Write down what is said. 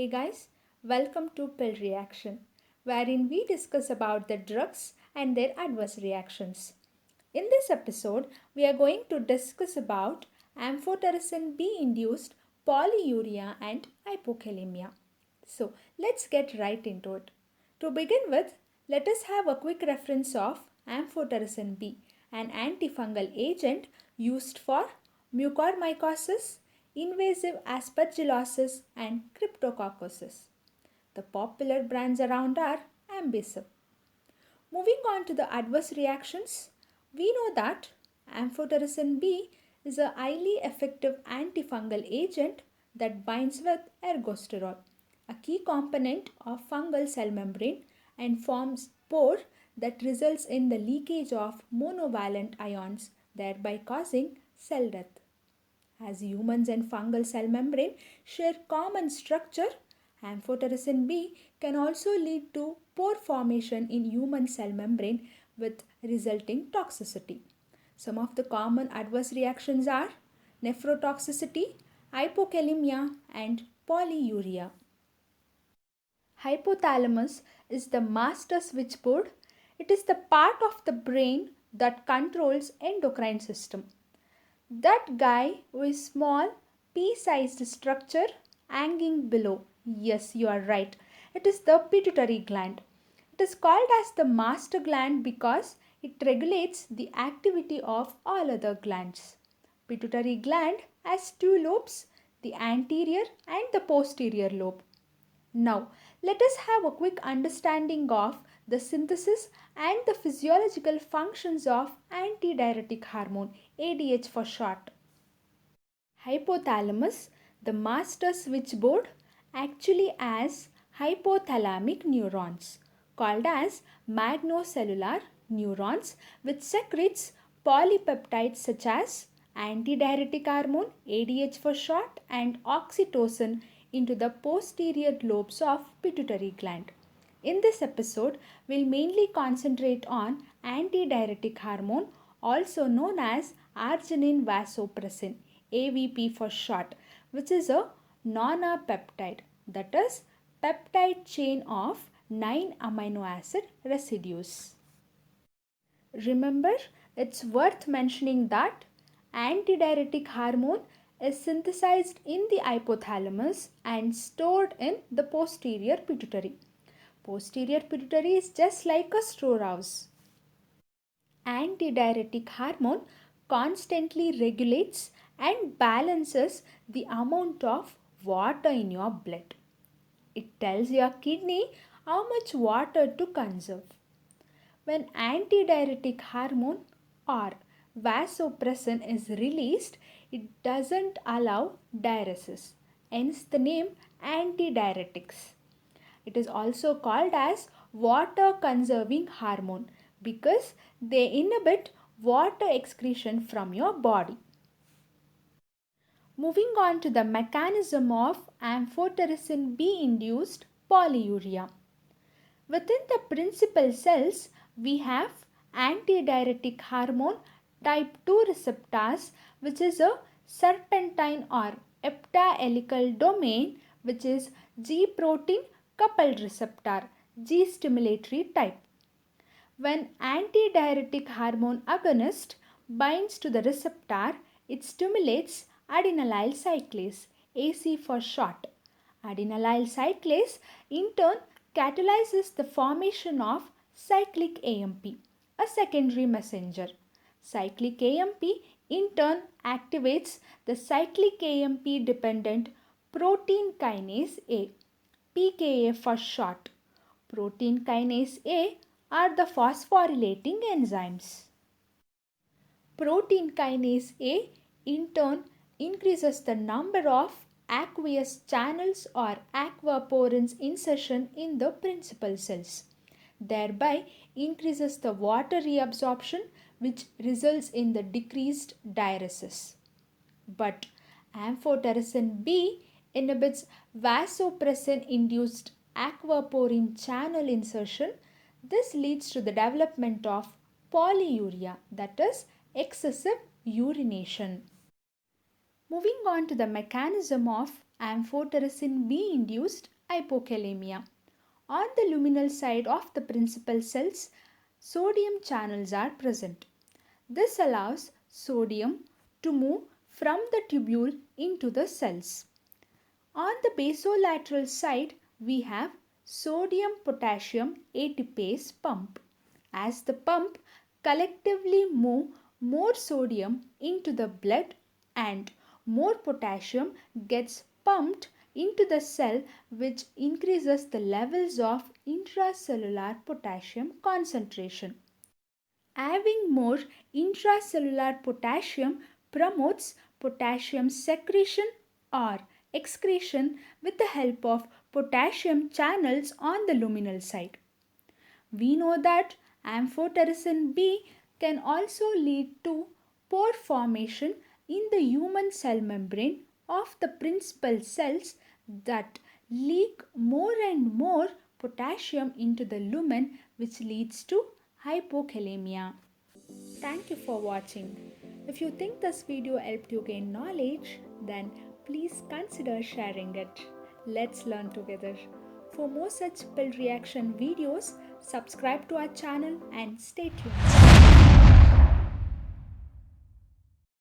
Hey guys, welcome to Pill Reaction, wherein we discuss about the drugs and their adverse reactions. In this episode, we are going to discuss about Amphotericin-B induced polyuria and hypokalemia. So let's get right into it. To begin with, let us have a quick reference of Amphotericin-B, an antifungal agent used for mucormycosis, invasive aspergillosis, and cryptococcosis. The popular brands around are Ambisib. Moving on to the adverse reactions, we know that amphotericin B is a highly effective antifungal agent that binds with ergosterol, a key component of fungal cell membrane, and forms pore that results in the leakage of monovalent ions, thereby causing cell death. As humans and fungal cell membrane share common structure, amphotericin B can also lead to pore formation in human cell membrane with resulting toxicity. Some of the common adverse reactions are nephrotoxicity, hypokalemia, and polyuria. Hypothalamus is the master switchboard. It is the part of the brain that controls endocrine system. That guy with small pea-sized structure hanging below. Yes, you are right. It is the pituitary gland. It is called as the master gland because it regulates the activity of all other glands. Pituitary gland has two lobes, the anterior and the posterior lobe. Now, let us have a quick understanding of the synthesis and the physiological functions of antidiuretic hormone, ADH for short. Hypothalamus, the master switchboard, actually has hypothalamic neurons called as magnocellular neurons which secretes polypeptides such as antidiuretic hormone, ADH for short, and oxytocin into the posterior lobes of pituitary gland. In this episode, we'll mainly concentrate on antidiuretic hormone, also known as arginine vasopressin, AVP for short, which is a nonapeptide, that is, peptide chain of 9 amino acid residues. Remember, it's worth mentioning that antidiuretic hormone is synthesized in the hypothalamus and stored in the posterior pituitary. Posterior pituitary is just like a storehouse. Antidiuretic hormone constantly regulates and balances the amount of water in your blood. It tells your kidney how much water to conserve. When antidiuretic hormone or vasopressin is released, it doesn't allow diuresis, hence the name antidiuretics. It is also called as water conserving hormone because they inhibit water excretion from your body. Moving on to the mechanism of amphotericin B induced polyuria. Within the principal cells, we have antidiuretic hormone type 2 receptors, which is a serpentine or heptahelical domain, which is G protein coupled receptor, G stimulatory type. When antidiuretic hormone agonist binds to the receptor, it stimulates adenylyl cyclase, AC for short. Adenylyl cyclase in turn catalyzes the formation of cyclic AMP, a secondary messenger. Cyclic AMP in turn activates the cyclic AMP dependent protein kinase A, pKa for short. Protein kinase A are the phosphorylating enzymes. Protein kinase A in turn increases the number of aqueous channels or aquaporins insertion in the principal cells, thereby increases the water reabsorption, which results in the decreased diuresis. But amphotericin B inhibits vasopressin induced aquaporin channel insertion. This leads to the development of polyuria, that is excessive urination. Moving on to the mechanism of amphotericin B induced hypokalemia. On the luminal side of the principal cells, sodium channels are present. This allows sodium to move from the tubule into the cells. On the basolateral side, we have sodium-potassium ATPase pump. As the pump collectively move more sodium into the blood and more potassium gets pumped into the cell, which increases the levels of intracellular potassium concentration. Having more intracellular potassium promotes potassium secretion or excretion with the help of potassium channels on the luminal side. We know that Amphotericin-B can also lead to pore formation in the human cell membrane of the principal cells that leak more and more potassium into the lumen, which leads to hypokalemia. Thank you for watching. If you think this video helped you gain knowledge, then please consider sharing it. Let's learn together. For more such pill reaction videos, subscribe to our channel and stay tuned.